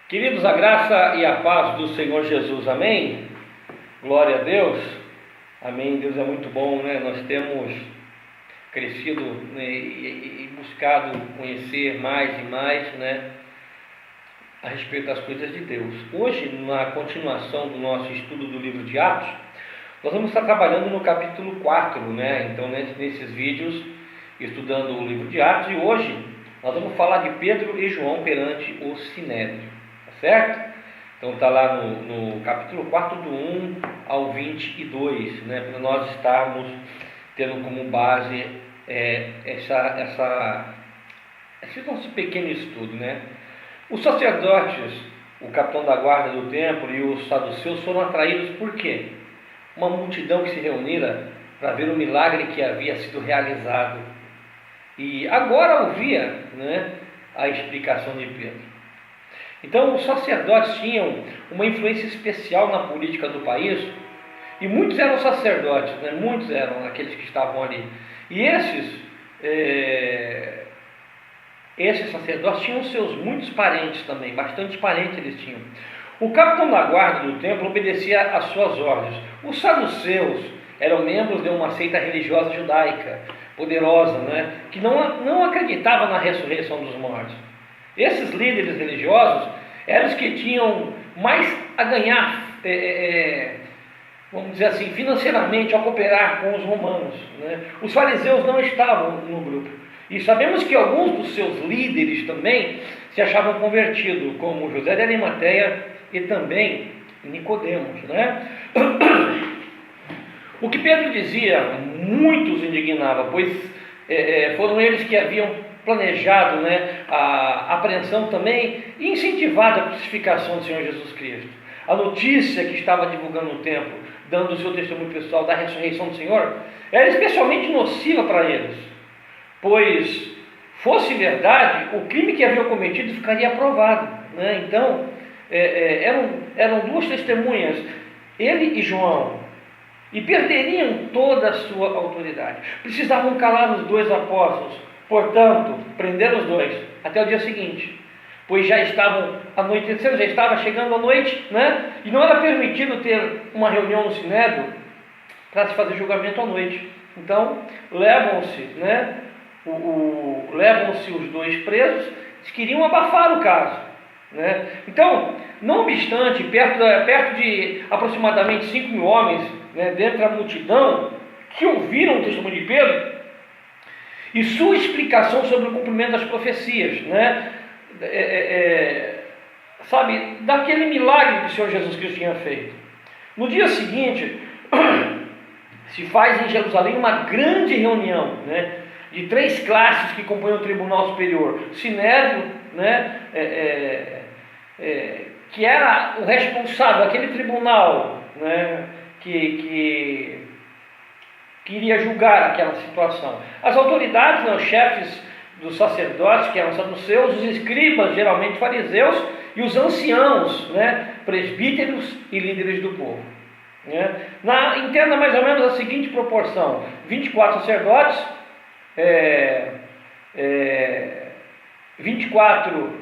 Queridos, a graça e a paz do Senhor Jesus, amém? Glória a Deus, amém. Deus é muito bom, né? Nós temos crescido, né, e buscado conhecer mais e mais, né, a respeito das coisas de Deus. Hoje, na continuação do nosso estudo do livro de Atos, nós vamos estar trabalhando no capítulo 4, né? Então, nesses vídeos, estudando o livro de Atos, e hoje nós vamos falar de Pedro e João perante o Sinédrio. Certo? Então está lá no capítulo 4, do 1 ao 22, né, para nós estarmos tendo como base esse nosso pequeno estudo, né? Os sacerdotes, o capitão da guarda do templo e os saduceus foram atraídos por quê? Uma multidão que se reunira para ver o milagre que havia sido realizado e agora ouvia, né, a explicação de Pedro. Então, os sacerdotes tinham uma influência especial na política do país, e muitos eram sacerdotes, né? Muitos eram aqueles que estavam ali. E esses sacerdotes tinham seus muitos parentes também, bastante parentes eles tinham. O capitão da guarda do templo obedecia às suas ordens. Os saduceus eram membros de uma seita religiosa judaica, poderosa, né? Que não acreditava na ressurreição dos mortos. Esses líderes religiosos eram os que tinham mais a ganhar, vamos dizer assim, financeiramente ao cooperar com os romanos, né? Os fariseus não estavam no grupo. E sabemos que alguns dos seus líderes também se achavam convertidos, como José de Arimateia e também Nicodemos, né? O que Pedro dizia muitos indignava, pois foram eles que haviam planejado, né, a apreensão também e incentivado a crucificação do Senhor Jesus Cristo. A notícia que estava divulgando no templo, dando o seu testemunho pessoal da ressurreição do Senhor, era especialmente nociva para eles, pois, fosse verdade, o crime que haviam cometido ficaria aprovado, né? Então, eram duas testemunhas, ele e João, e perderiam toda a sua autoridade. Precisavam calar os dois apóstolos. Portanto, prenderam os dois até o dia seguinte, pois já estavam anoitecendo, já estava chegando a noite, né? E não era permitido ter uma reunião no Sinédrio para se fazer julgamento à noite. Então, levam-se, né? Levam-se os dois presos, eles queriam abafar o caso, né? Então, não obstante, perto de aproximadamente 5.000 homens, né, dentre a multidão que ouviram o testemunho de Pedro e sua explicação sobre o cumprimento das profecias, né? Sabe, daquele milagre que o Senhor Jesus Cristo tinha feito. No dia seguinte, se faz em Jerusalém uma grande reunião, né, de 3 classes que compõem o Tribunal Superior. Sinédrio, né, que era o responsável, aquele tribunal, né, que iria julgar aquela situação. As autoridades, né, os chefes dos sacerdotes, que eram saduceus, os escribas, geralmente fariseus, e os anciãos, né, presbíteros e líderes do povo, né? Entenda mais ou menos a seguinte proporção: 24 sacerdotes, 24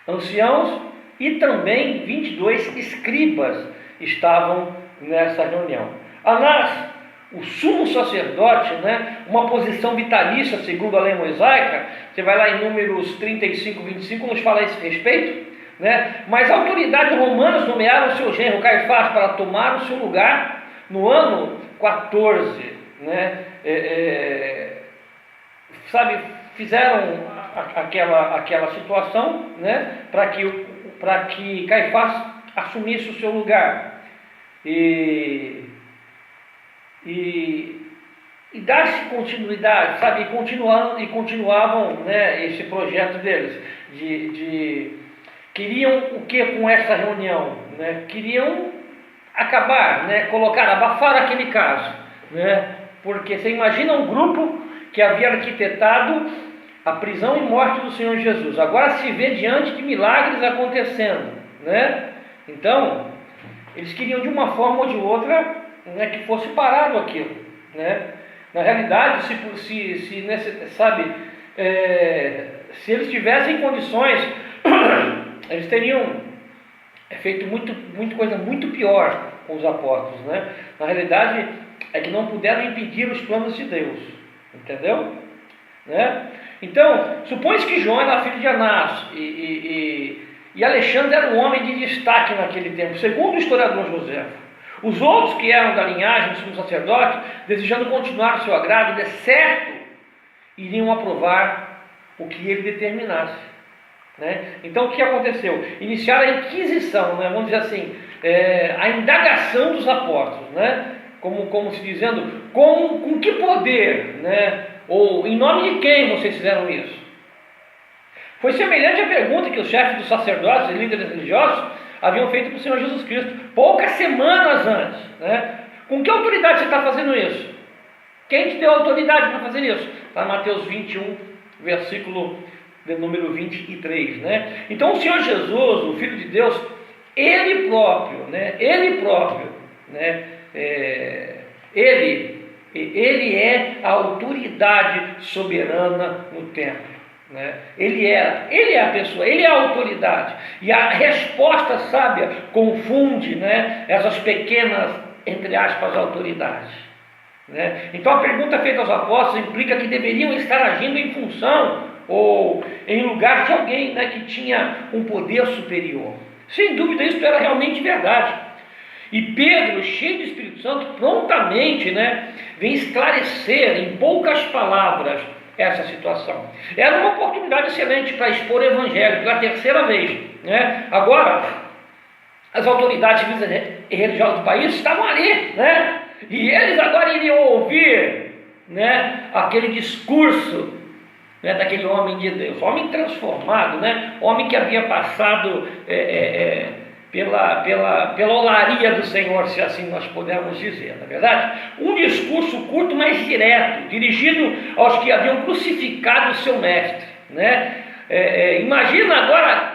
anciãos e também 22 escribas estavam nessa reunião. Anás, o sumo sacerdote, né, uma posição vitalícia segundo a lei mosaica, você vai lá em Números 35, 25, nos fala a esse respeito, né? Mas a autoridade romana nomearam o seu genro Caifás para tomar o seu lugar no ano 14, né? Sabe, fizeram aquela situação, né, para que Caifás assumisse o seu lugar e dar-se continuidade, sabe, e continuavam, né, esse projeto deles, queriam o que com essa reunião, né? Queriam acabar, né, abafar aquele caso, né? Porque você imagina um grupo que havia arquitetado a prisão e morte do Senhor Jesus, agora se vê diante de milagres acontecendo, né? Então, eles queriam de uma forma ou de outra, né, que fosse parado aquilo, né? Na realidade, se eles tivessem condições, eles teriam é feito muito coisa muito pior com os apóstolos, né? Na realidade, é que não puderam impedir os planos de Deus, entendeu? Né? Então, supõe-se que João era filho de Anás e Alexandre era um homem de destaque naquele tempo, segundo o historiador José. Os outros que eram da linhagem do sumo sacerdote, desejando continuar o seu agrado, de certo iriam aprovar o que ele determinasse, né? Então o que aconteceu? Iniciaram a inquisição, né? Vamos dizer assim, a indagação dos apóstolos, né? Como se dizendo, com que poder, né? Ou em nome de quem vocês fizeram isso? Foi semelhante à pergunta que os chefes dos sacerdotes e líderes religiosos haviam feito para o Senhor Jesus Cristo, poucas semanas antes, né? Com que autoridade você está fazendo isso? Quem te deu autoridade para fazer isso? Está em Mateus 21, versículo de número 23, né? Então o Senhor Jesus, o Filho de Deus, Ele próprio, né? Ele é a autoridade soberana no templo, né? Ele é a pessoa, ele é a autoridade. E a resposta sábia confunde, né, essas pequenas, entre aspas, autoridades, né? Então a pergunta feita aos apóstolos implica que deveriam estar agindo em função ou em lugar de alguém, né, que tinha um poder superior. Sem dúvida isso era realmente verdade. E Pedro, cheio do Espírito Santo, prontamente, né, vem esclarecer em poucas palavras essa situação. Era uma oportunidade excelente para expor o Evangelho pela terceira vez, né? Agora, as autoridades religiosas do país estavam ali, né? E eles agora iriam ouvir, né, aquele discurso, né, daquele homem de Deus, homem transformado, né? Homem que havia passado pela olaria do Senhor, se assim nós pudermos dizer, na verdade, um discurso curto, mas direto, dirigido aos que haviam crucificado o seu mestre, né? Imagina agora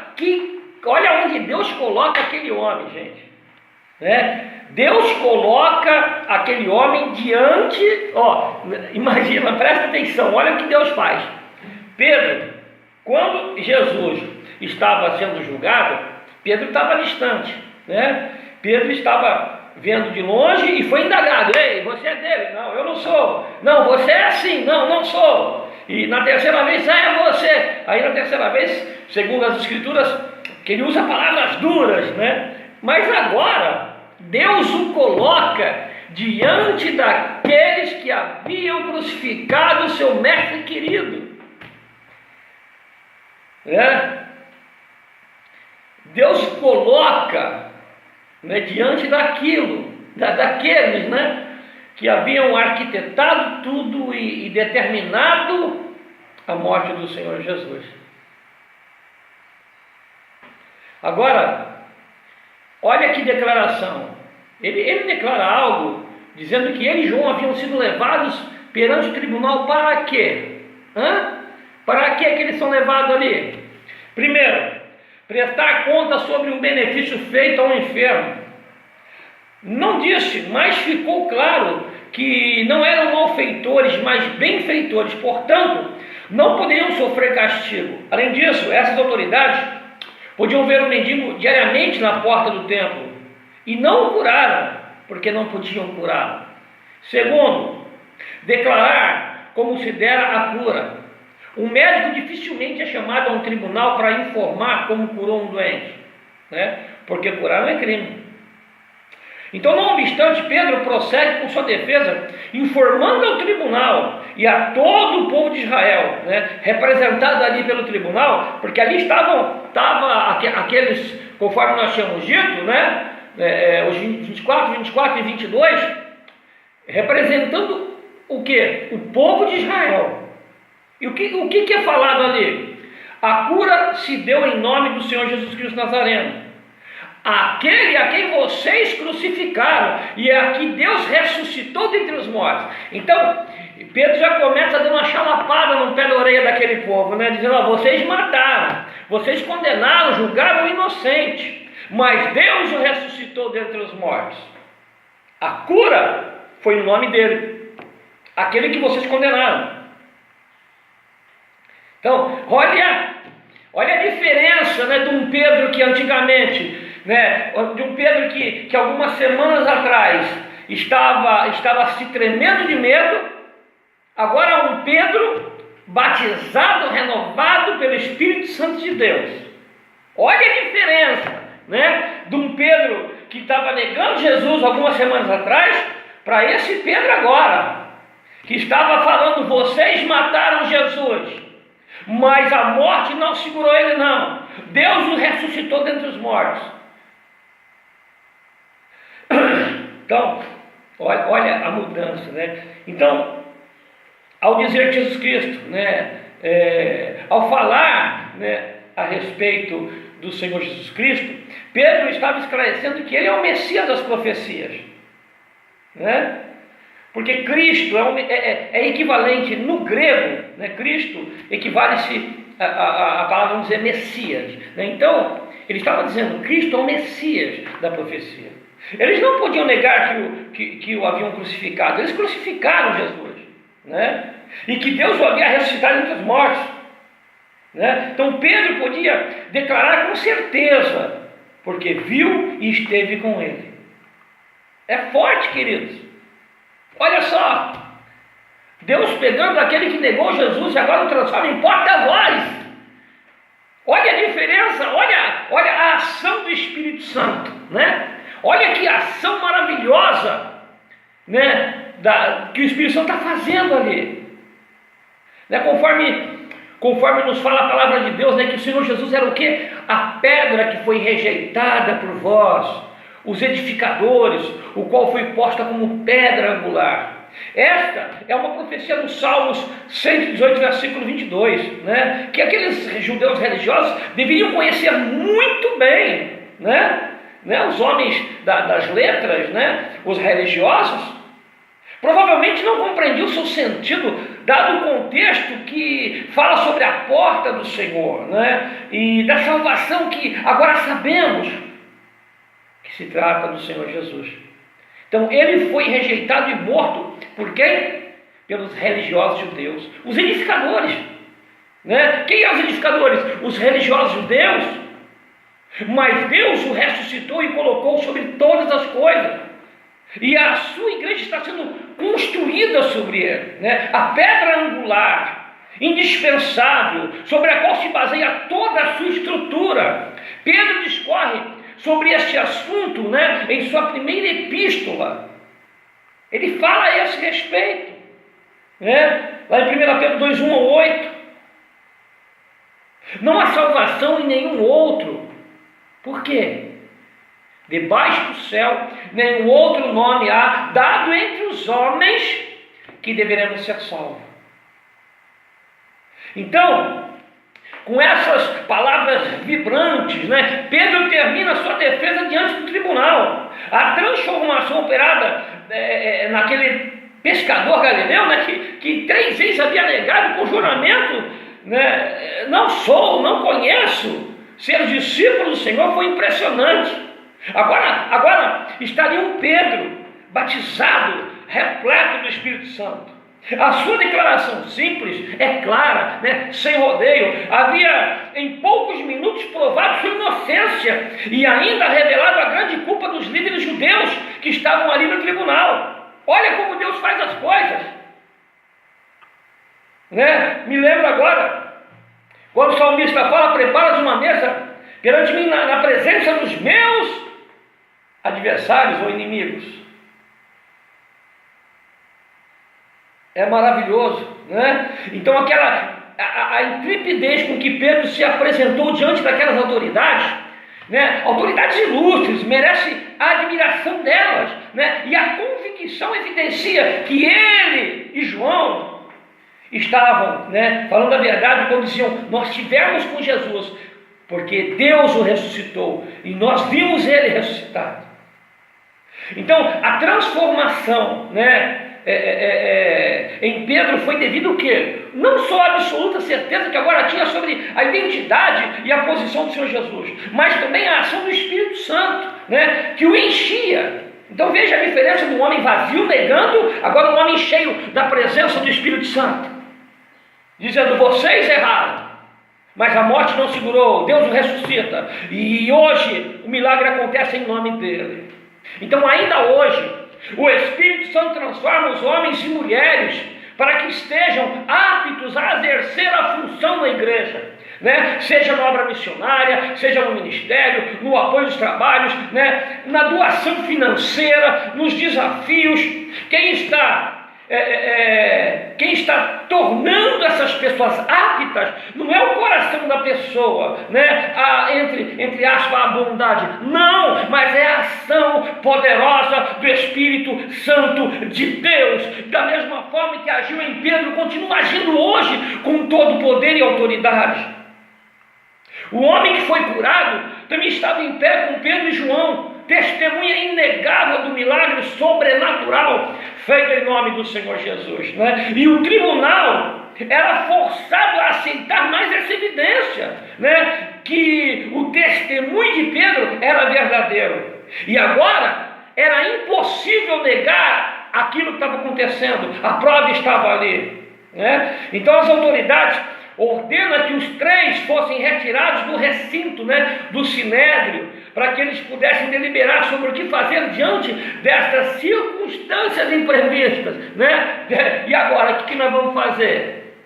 olha onde Deus coloca aquele homem, gente, né? Deus coloca aquele homem diante, imagina, presta atenção, olha o que Deus faz. Pedro, quando Jesus estava sendo julgado, Pedro estava distante, né? Pedro estava vendo de longe e foi indagado: ei, você é dele? Não, eu não sou. Não, você é assim? Não, não sou. E na terceira vez, é você. Aí na terceira vez, segundo as escrituras, que ele usa palavras duras, né? Mas agora, Deus o coloca diante daqueles que haviam crucificado o seu mestre querido, né? Deus coloca, né, diante daqueles, né, que haviam arquitetado tudo e determinado a morte do Senhor Jesus. Agora, olha que declaração. Ele declara algo dizendo que ele e João haviam sido levados perante o tribunal para quê? Para que eles são levados ali? Primeiro, prestar conta sobre um benefício feito ao enfermo. Não disse, mas ficou claro que não eram malfeitores, mas benfeitores, portanto, não poderiam sofrer castigo. Além disso, essas autoridades podiam ver o mendigo diariamente na porta do templo e não o curaram, porque não podiam curá-lo. Segundo, declarar como se dera a cura. Um médico dificilmente é chamado a um tribunal para informar como curou um doente, né? Porque curar não é crime. Então, não obstante, Pedro prossegue com sua defesa, informando ao tribunal e a todo o povo de Israel, né, representado ali pelo tribunal, porque ali estavam aqueles, conforme nós tínhamos dito, né, os 24 e 22, representando o quê? O povo de Israel. E o que é falado ali? A cura se deu em nome do Senhor Jesus Cristo Nazareno, aquele a quem vocês crucificaram, e é a que Deus ressuscitou dentre os mortos. Então, Pedro já começa dando uma chalapada no pé da orelha daquele povo, né? Dizendo: vocês mataram, vocês condenaram, julgaram o inocente, mas Deus o ressuscitou dentre os mortos. A cura foi no nome dele, aquele que vocês condenaram. Então, olha a diferença, né, de um Pedro que antigamente, né? De um Pedro que algumas semanas atrás estava se tremendo de medo, agora um Pedro batizado, renovado pelo Espírito Santo de Deus. Olha a diferença, né? De um Pedro que estava negando Jesus algumas semanas atrás, para esse Pedro agora, que estava falando: vocês mataram Jesus, mas a morte não segurou ele não, Deus o ressuscitou dentre os mortos. Então, olha a mudança, né? Então, ao dizer Jesus Cristo, né, ao falar, né, a respeito do Senhor Jesus Cristo, Pedro estava esclarecendo que ele é o Messias das profecias, né? Porque Cristo é equivalente no grego, né? Cristo equivale-se a palavra, vamos dizer, Messias, né? Então, ele estava dizendo: Cristo é o Messias da profecia. Eles não podiam negar que o haviam crucificado, eles crucificaram Jesus, né? E que Deus o havia ressuscitado entre os mortos, né? Então Pedro podia declarar com certeza, porque viu e esteve com ele. É forte, queridos. Olha só, Deus pegando aquele que negou Jesus e agora o transforma em porta-voz. Olha a diferença, olha a ação do Espírito Santo, né? Olha que ação maravilhosa, né, que o Espírito Santo está fazendo ali, né? Conforme nos fala a palavra de Deus, né, que o Senhor Jesus era o quê? A pedra que foi rejeitada por vós, os edificadores, o qual foi posta como pedra angular. Esta é uma profecia do Salmos 118, versículo 22, né? Que aqueles judeus religiosos deveriam conhecer muito bem, né? Os homens das letras, né? Os religiosos, provavelmente não compreendiam o seu sentido, dado o contexto que fala sobre a porta do Senhor, né? E da salvação que agora sabemos que se trata do Senhor Jesus. Então ele foi rejeitado e morto por quem? Pelos religiosos judeus, os edificadores, né? Quem são os edificadores? Os religiosos judeus. Mas Deus o ressuscitou e colocou sobre todas as coisas, e a sua igreja está sendo construída sobre ele, né? A pedra angular, indispensável, sobre a qual se baseia toda a sua estrutura. Pedro discorre sobre este assunto, né, em sua primeira epístola. Ele fala a esse respeito, né? Lá em 1 Pedro 2, 1 a 8. Não há salvação em nenhum outro. Por quê? Debaixo do céu, nenhum outro nome há dado entre os homens que deveremos ser salvos. Então, com essas palavras vibrantes, né, Pedro termina a sua defesa diante do tribunal. A transformação operada naquele pescador galileu, né, que 3 vezes havia negado com juramento, né, não conheço, ser discípulo do Senhor, foi impressionante. Agora estaria um Pedro batizado, repleto do Espírito Santo. A sua declaração simples, é clara, né, sem rodeio, havia em poucos minutos provado sua inocência e ainda revelado a grande culpa dos líderes judeus que estavam ali no tribunal. Olha como Deus faz as coisas, né? Me lembro agora, quando o salmista fala: preparas uma mesa perante mim na presença dos meus adversários ou inimigos. É maravilhoso, né? Então a intrepidez com que Pedro se apresentou diante daquelas autoridades, né? Autoridades ilustres, merece a admiração delas, né? E a convicção evidencia que ele e João estavam, né, falando a verdade quando diziam: nós estivemos com Jesus, porque Deus o ressuscitou e nós vimos ele ressuscitado. Então a transformação, né, em Pedro foi devido ao quê? Não só a absoluta certeza que agora tinha sobre a identidade e a posição do Senhor Jesus, mas também a ação do Espírito Santo, né, que o enchia. Então veja a diferença do homem vazio negando, agora um homem cheio da presença do Espírito Santo, dizendo: vocês erraram, Mas a morte não segurou, Deus o ressuscita. E hoje o milagre acontece em nome dele. Então ainda hoje, o Espírito Santo transforma os homens e mulheres para que estejam aptos a exercer a função na igreja, né? Seja na obra missionária, seja no ministério, no apoio dos trabalhos, né? Na doação financeira, nos desafios. Quem está tornando essas pessoas aptas não é o coração da pessoa, né? Entre aspas, a bondade, não, mas é a ação poderosa do Espírito Santo de Deus. Da mesma forma que agiu em Pedro, continua agindo hoje com todo o poder e autoridade. O homem que foi curado também estava em pé com Pedro e João, testemunha inegável do milagre sobrenatural feito em nome do Senhor Jesus, né? E o tribunal era forçado a aceitar mais essa evidência, né? Que o testemunho de Pedro era verdadeiro. E agora era impossível negar aquilo que estava acontecendo, a prova estava ali, né? Então as autoridades ordena que os 3 fossem retirados do recinto, né, do sinédrio, para que eles pudessem deliberar sobre o que fazer diante destas circunstâncias imprevistas, né? E agora, o que nós vamos fazer?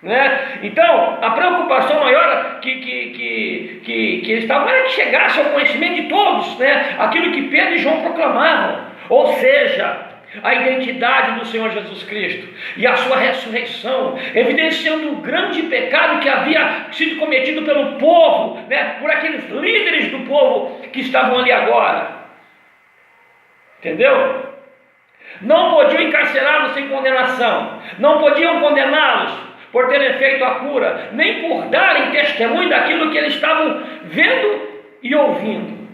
Né? Então, a preocupação maior que eles estavam era que chegasse ao conhecimento de todos, né, aquilo que Pedro e João proclamavam, ou seja, a identidade do Senhor Jesus Cristo e a sua ressurreição, evidenciando o grande pecado que havia sido cometido pelo povo, né, por aqueles líderes do povo que estavam ali agora. Entendeu? Não podiam encarcerá-los sem condenação, não podiam condená-los por terem feito a cura, nem por darem testemunho daquilo que eles estavam vendo e ouvindo.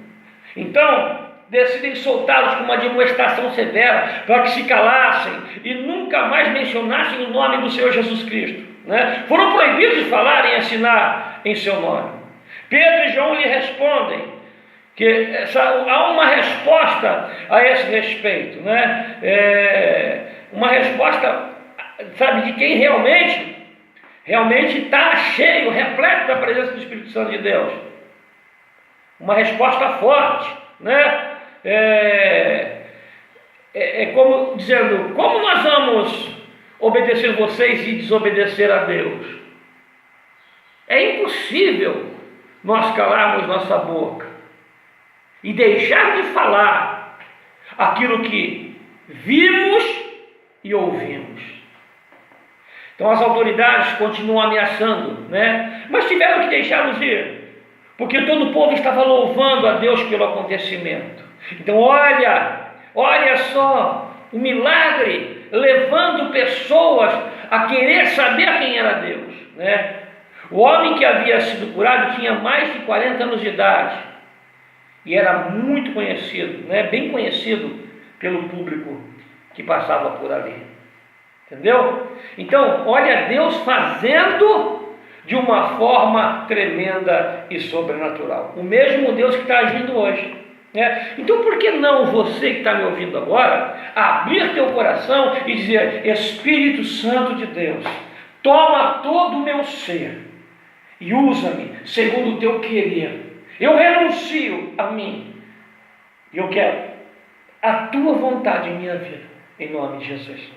Então, decidem soltá-los com uma admoestação severa, para que se calassem e nunca mais mencionassem o nome do Senhor Jesus Cristo, né? Foram proibidos de falar e ensinar em seu nome. Pedro e João lhe respondem que há uma resposta a esse respeito, né? Uma resposta, sabe, de quem realmente está cheio, repleto da presença do Espírito Santo de Deus. Uma resposta forte, né? Como dizendo, como nós vamos obedecer vocês e desobedecer a Deus? É impossível nós calarmos nossa boca e deixar de falar aquilo que vimos e ouvimos. Então as autoridades continuam ameaçando, né? Mas tiveram que deixá-los ir, porque todo o povo estava louvando a Deus pelo acontecimento. Então olha só, o milagre levando pessoas a querer saber quem era Deus, né? O homem que havia sido curado tinha mais de 40 anos de idade e era muito conhecido, né? Bem conhecido pelo público que passava por ali, entendeu? Então olha Deus fazendo de uma forma tremenda e sobrenatural, o mesmo Deus que está agindo hoje. Então por que não você que está me ouvindo agora abrir teu coração e dizer: Espírito Santo de Deus, toma todo o meu ser e usa-me segundo o teu querer. Eu renuncio a mim e eu quero a tua vontade em minha vida, em nome de Jesus.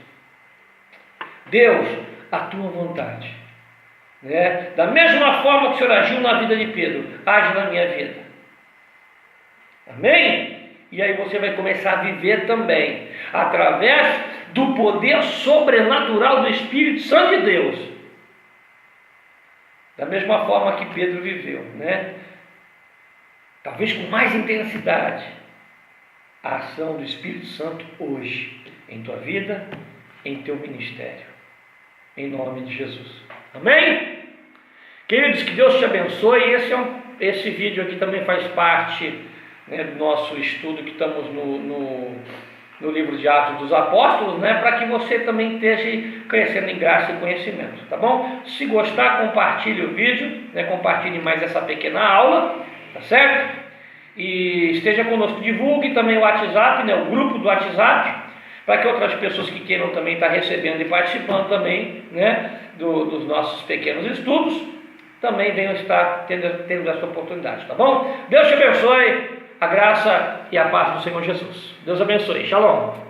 Deus, a tua vontade, né? Da mesma forma que o Senhor agiu na vida de Pedro, age na minha vida. Amém? E aí você vai começar a viver também, através do poder sobrenatural do Espírito Santo de Deus, da mesma forma que Pedro viveu, né? Talvez com mais intensidade, a ação do Espírito Santo hoje, em tua vida, em teu ministério, em nome de Jesus. Amém? Queridos, que Deus te abençoe. Esse vídeo aqui também faz parte, né, do nosso estudo que estamos no livro de Atos dos Apóstolos, né, para que você também esteja crescendo em graça e conhecimento, tá bom? Se gostar, compartilhe o vídeo, né, compartilhe mais essa pequena aula, tá certo? E esteja conosco, divulgue também o WhatsApp, né, o grupo do WhatsApp, para que outras pessoas que queiram também estar recebendo e participando também, né, dos nossos pequenos estudos, também venham estar tendo essa oportunidade, tá bom? Deus te abençoe, a graça e a paz do Senhor Jesus. Deus abençoe. Shalom.